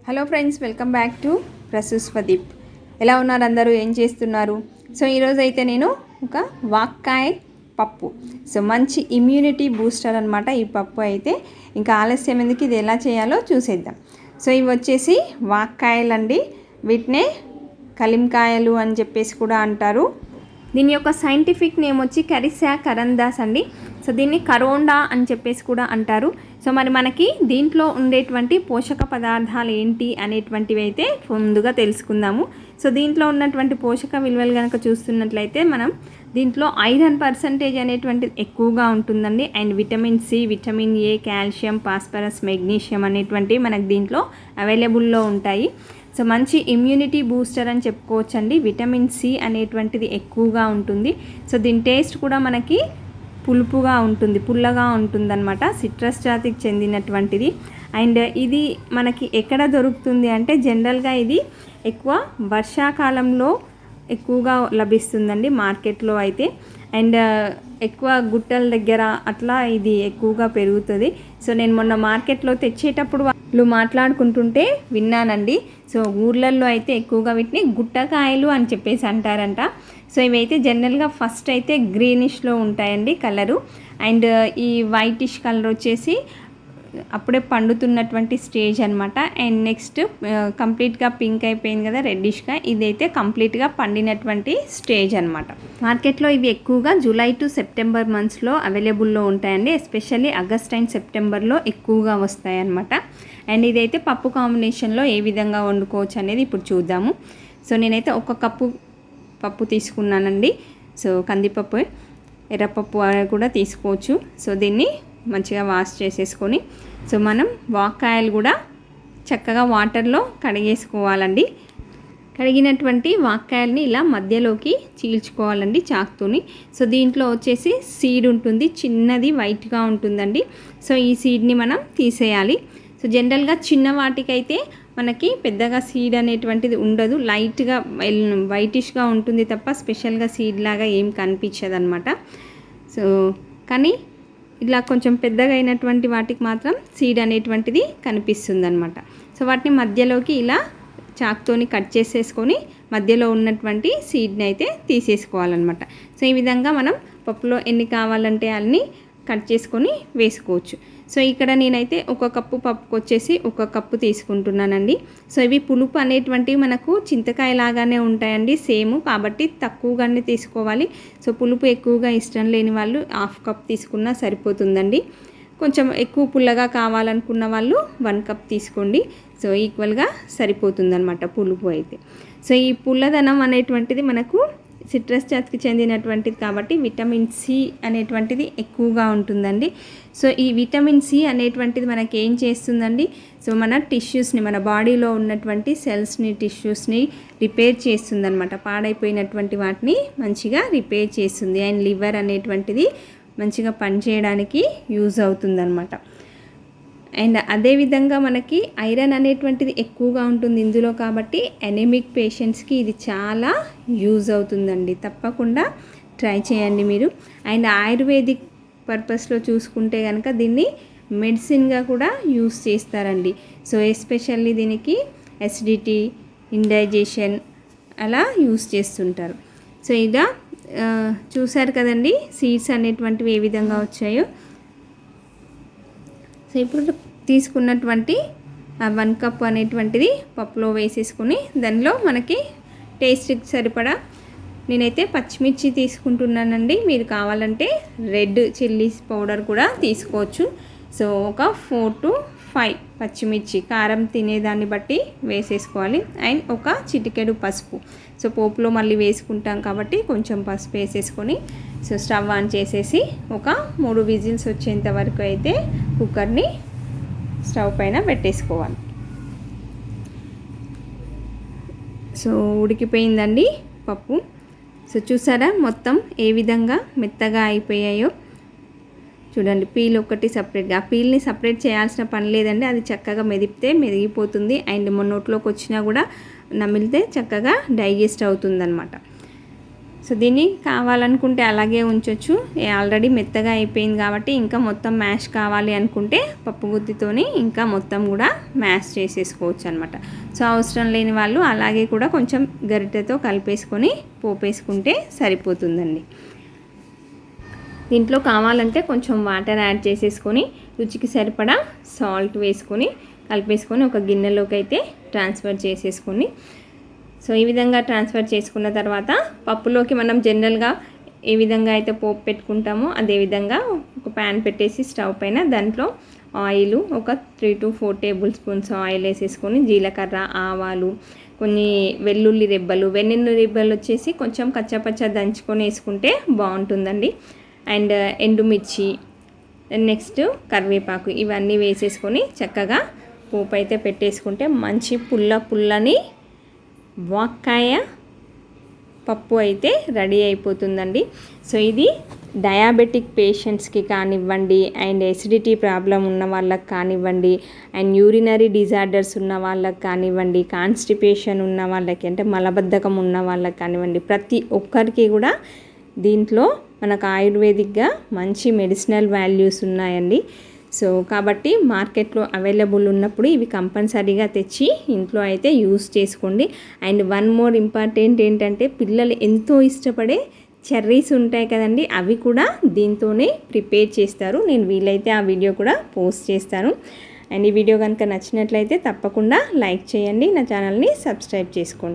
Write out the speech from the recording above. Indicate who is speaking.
Speaker 1: Hello friends, welcome back to PraSu Swadeep. ఎలా ఉన్నారు అందరూ? ఏం చేస్తున్నారు? సో ఈరోజు అయితే నేను ఒక వాక్కాయ పప్పు, సో మంచి ఇమ్యూనిటీ బూస్టర్ అనమాట ఈ పప్పు అయితే. ఇంకా ఆలస్యం ఎందుకు, ఇది ఎలా చేయాలో చూసేద్దాం. సో ఇవి వచ్చేసి వాక్కాయలండి. వీటినే kalimkayaలు అని చెప్పేసి కూడా అంటారు. దీని యొక్క సైంటిఫిక్ నేమ్ వచ్చి కరోందాస్ అండి. సో దీన్ని కరోండా అని చెప్పేసి కూడా అంటారు. సో మరి మనకి దీంట్లో ఉండేటువంటి పోషక పదార్థాలు ఏంటి అనేటువంటివి అయితే ముందుగా తెలుసుకుందాము. సో దీంట్లో ఉన్నటువంటి పోషక విలువలు కనుక చూస్తున్నట్లయితే మనం దీంట్లో ఐరన్ పర్సంటేజ్ అనేటువంటిది ఎక్కువగా ఉంటుందండి. And vitamin C, vitamin A, calcium, phosphorus, magnesium అనేటువంటివి మనకు దీంట్లో అవైలబుల్లో ఉంటాయి. సో మంచి ఇమ్యూనిటీ బూస్టర్ అని చెప్పుకోవచ్చండి. విటమిన్ సి అనేటువంటిది ఎక్కువగా ఉంటుంది. సో దీని టేస్ట్ కూడా మనకి పులుపుగా ఉంటుంది, పుల్లగా ఉంటుందన్నమాట. సిట్రస్ జాతికి చెందినటువంటిది. అండ్ ఇది మనకి ఎక్కడ దొరుకుతుంది అంటే జనరల్గా ఇది ఎక్కువ వర్షాకాలంలో ఎక్కువగా లభిస్తుందండి మార్కెట్లో అయితే. అండ్ ఎక్కువ గుట్టల దగ్గర అట్లా ఇది ఎక్కువగా పెరుగుతుంది. సో నేను మొన్న మార్కెట్లో తెచ్చేటప్పుడు వాళ్ళు మాట్లాడుకుంటుంటే విన్నానండి. సో ఊర్లలో అయితే ఎక్కువగా వీటిని గుట్టకాయలు అని చెప్పేసి అంటారంట. సో ఇవైతే జనరల్గా ఫస్ట్ అయితే గ్రీనిష్లో ఉంటాయండి కలరు. అండ్ ఈ వైటిష్ కలర్ వచ్చేసి అప్పుడే పండుతున్నటువంటి స్టేజ్ అనమాట. అండ్ నెక్స్ట్ కంప్లీట్గా పింక్ అయిపోయింది కదా, రెడ్డిష్గా, ఇదైతే కంప్లీట్గా పండినటువంటి స్టేజ్ అనమాట. మార్కెట్లో ఇవి ఎక్కువగా జూలై టు సెప్టెంబర్ మంత్స్లో అవైలబుల్లో ఉంటాయండి. ఎస్పెషల్లీ ఆగస్ట్ అండ్ సెప్టెంబర్లో ఎక్కువగా వస్తాయి అనమాట. అండ్ ఇదైతే పప్పు కాంబినేషన్లో ఏ విధంగా వండుకోవచ్చు అనేది ఇప్పుడు చూద్దాము. సో నేనైతే ఒక కప్పు పప్పు తీసుకున్నానండి. సో కందిపప్పు, ఎర్రపప్పు కూడా తీసుకోవచ్చు. సో దీన్ని మంచిగా వాష్ చేసేసుకొని, సో మనం వాక్కాయలు కూడా చక్కగా వాటర్లో కడిగేసుకోవాలండి. కడిగినటువంటి వాక్కాయల్ని ఇలా మధ్యలోకి చీల్చుకోవాలండి చాకుతోని. సో దీంట్లో వచ్చేసి సీడ్ ఉంటుంది, చిన్నది వైట్గా ఉంటుందండి. సో ఈ సీడ్ని మనం తీసేయాలి. సో జనరల్గా చిన్న వాటికైతే మనకి పెద్దగా సీడ్ అనేటువంటిది ఉండదు, లైట్గా వైటిష్గా ఉంటుంది తప్ప స్పెషల్గా సీడ్ లాగా ఏం కనిపించదు అనమాట. సో కానీ ఇలా కొంచెం పెద్దగా అయినటువంటి వాటికి మాత్రం సీడ్ అనేటువంటిది కనిపిస్తుంది అనమాట. సో వాటిని మధ్యలోకి ఇలా చాకుతోని కట్ చేసేసుకొని మధ్యలో ఉన్నటువంటి సీడ్ని అయితే తీసేసుకోవాలన్నమాట. సో ఈ విధంగా మనం పప్పులో ఎన్ని కావాలంటే అన్ని కట్ చేసుకొని వేసుకోవచ్చు. సో ఇక్కడ నేనైతే ఒక కప్పు పప్పుకు వచ్చేసి ఒక కప్పు తీసుకుంటున్నానండి. సో ఇవి పులుపు అనేటువంటివి మనకు చింతకాయ లాగానే ఉంటాయండి, సేమ్, కాబట్టి తక్కువగానే తీసుకోవాలి. సో పులుపు ఎక్కువగా ఇష్టం లేని వాళ్ళు హాఫ్ కప్ తీసుకున్నా సరిపోతుందండి. కొంచెం ఎక్కువ పుల్లగా కావాలనుకున్న వాళ్ళు 1 కప్ తీసుకోండి. సో ఈక్వల్గా సరిపోతుందన్నమాట పులుపు అయితే. సో ఈ పుల్లదనం అనేటువంటిది మనకు సిట్రస్ జాతికి చెందినటువంటిది కాబట్టి విటమిన్ సి అనేటువంటిది ఎక్కువగా ఉంటుందండి. సో ఈ విటమిన్ సి అనేటువంటిది మనకి ఏం చేస్తుందండి, సో మన టిష్యూస్ని, మన బాడీలో ఉన్నటువంటి సెల్స్ని, టిష్యూస్ని రిపేర్ చేస్తుందన్నమాట. పాడైపోయినటువంటి వాటిని మంచిగా రిపేర్ చేస్తుంది. అండ్ లివర్ అనేటువంటిది మంచిగా పనిచేయడానికి యూజ్ అవుతుందన్నమాట. అండ్ అదేవిధంగా మనకి ఐరన్ అనేటువంటిది ఎక్కువగా ఉంటుంది ఇందులో, కాబట్టి ఎనిమిక్ పేషెంట్స్కి ఇది చాలా యూజ్ అవుతుందండి. తప్పకుండా ట్రై చేయండి మీరు. అండ్ ఆయుర్వేదిక్ పర్పస్లో చూసుకుంటే కనుక దీన్ని మెడిసిన్గా కూడా యూజ్ చేస్తారండి. సో ఎస్పెషల్లీ దీనికి ఎసిడిటీ, ఇండైజెషన్ అలా యూజ్ చేస్తుంటారు. సో ఇలా చూసారు కదండి సీడ్స్ అనేటువంటివి ఏ విధంగా వచ్చాయో. సో ఇప్పుడు తీసుకున్నటువంటి 1 కప్ అనేటువంటిది పప్పులో వేసేసుకొని దానిలో మనకి టేస్ట్కి సరిపడా నేనైతే పచ్చిమిర్చి తీసుకుంటున్నానండి. మీరు కావాలంటే రెడ్ చిల్లీస్ పౌడర్ కూడా తీసుకోవచ్చు. సో ఒక 4 to 5 పచ్చిమిర్చి కారం తినేదాన్ని బట్టి వేసేసుకోవాలి. అండ్ ఒక చిటికెడు పసుపు. సో పోపులో మళ్ళీ వేసుకుంటాం కాబట్టి కొంచెం పసుపు వేసేసుకొని, సో స్టవ్ ఆన్ చేసేసి ఒక 3 విజిల్స్ వచ్చేంత వరకు అయితే కుక్కర్ని స్టవ్ పైన పెట్టేసుకోవాలి. సో ఉడికిపోయిందండి పప్పు. సో చూసారా మొత్తం ఏ విధంగా మెత్తగా అయిపోయాయో. చూడండి, పీల్ ఒకటి సపరేట్గా, ఆ పీల్ని సపరేట్ చేయాల్సిన పని లేదండి, అది చక్కగా మెదిపితే మెదిగిపోతుంది. అండ్ నోట్లోకి వచ్చినా కూడా నమిలితే చక్కగా డైజెస్ట్ అవుతుందన్నమాట. సో దీన్ని కావాలనుకుంటే అలాగే ఉంచవచ్చు, ఆల్రెడీ మెత్తగా అయిపోయింది కాబట్టి ఇంకా మొత్తం మ్యాష్ కావాలి అనుకుంటే పప్పు గుత్తితోని ఇంకా మొత్తం కూడా మ్యాష్ చేసేసుకోవచ్చు అనమాట. సో అవసరం లేని వాళ్ళు అలాగే కూడా కొంచెం గరిటెతో కలిపేసుకొని పోపేసుకుంటే సరిపోతుందండి. దీంట్లో కావాలంటే కొంచెం వాటర్ యాడ్ చేసేసుకొని రుచికి సరిపడా సాల్ట్ వేసుకొని కలిపేసుకొని ఒక గిన్నెలోకి అయితే ట్రాన్స్ఫర్ చేసేసుకొని, సో ఈ విధంగా ట్రాన్స్ఫర్ చేసుకున్న తర్వాత పప్పులోకి మనం జనరల్గా ఏ విధంగా అయితే పోపు పెట్టుకుంటామో అదేవిధంగా ఒక ప్యాన్ పెట్టేసి స్టవ్ పైన దాంట్లో ఆయిల్ ఒక 3 to 4 టేబుల్ స్పూన్స్ ఆయిల్ వేసేసుకొని జీలకర్ర, ఆవాలు, కొన్ని వెల్లుల్లి రెబ్బలు, వెన్నెన్ను రెబ్బలు వచ్చేసి కొంచెం కచ్చాపచ్చా దంచుకొని వేసుకుంటే బాగుంటుందండి. అండ్ ఎండుమిర్చి, నెక్స్ట్ కరివేపాకు ఇవన్నీ వేసేసుకొని చక్కగా పోపు అయితే పెట్టేసుకుంటే మంచి పుల్లని వాక్కాయ పప్పు అయితే రెడీ అయిపోతుందండి. సో ఇది డయాబెటిక్ పేషెంట్స్కి కానివ్వండి, అండ్ ఎసిడిటీ ప్రాబ్లం ఉన్న వాళ్ళకి కానివ్వండి, అండ్ యూరినరీ డిజార్డర్స్ ఉన్న వాళ్ళకి కానివ్వండి, కాన్స్టిపేషన్ ఉన్న వాళ్ళకి అంటే మలబద్ధకం ఉన్న వాళ్ళకి కానివ్వండి, ప్రతి ఒక్కరికి కూడా దీంట్లో మనకు ఆయుర్వేదిక్గా మంచి మెడిసినల్ వాల్యూస్ ఉన్నాయండి. సో కాబట్టి మార్కెట్లో అవైలబుల్ ఉన్నప్పుడు ఇవి కంపల్సరీగా తెచ్చి ఇంట్లో అయితే యూస్ చేసుకోండి. అండ్ వన్ మోర్ ఇంపార్టెంట్ ఏంటంటే పిల్లలు ఎంతో ఇష్టపడే చెర్రీస్ ఉంటాయి కదండి, అవి కూడా దీంతోనే ప్రిపేర్ చేస్తారు. నేను వీలైతే ఆ వీడియో కూడా పోస్ట్ చేస్తాను. అండ్ ఈ వీడియో కనుక నచ్చినట్లయితే తప్పకుండా లైక్ చేయండి, నా ఛానల్ని సబ్స్క్రైబ్ చేసుకోండి.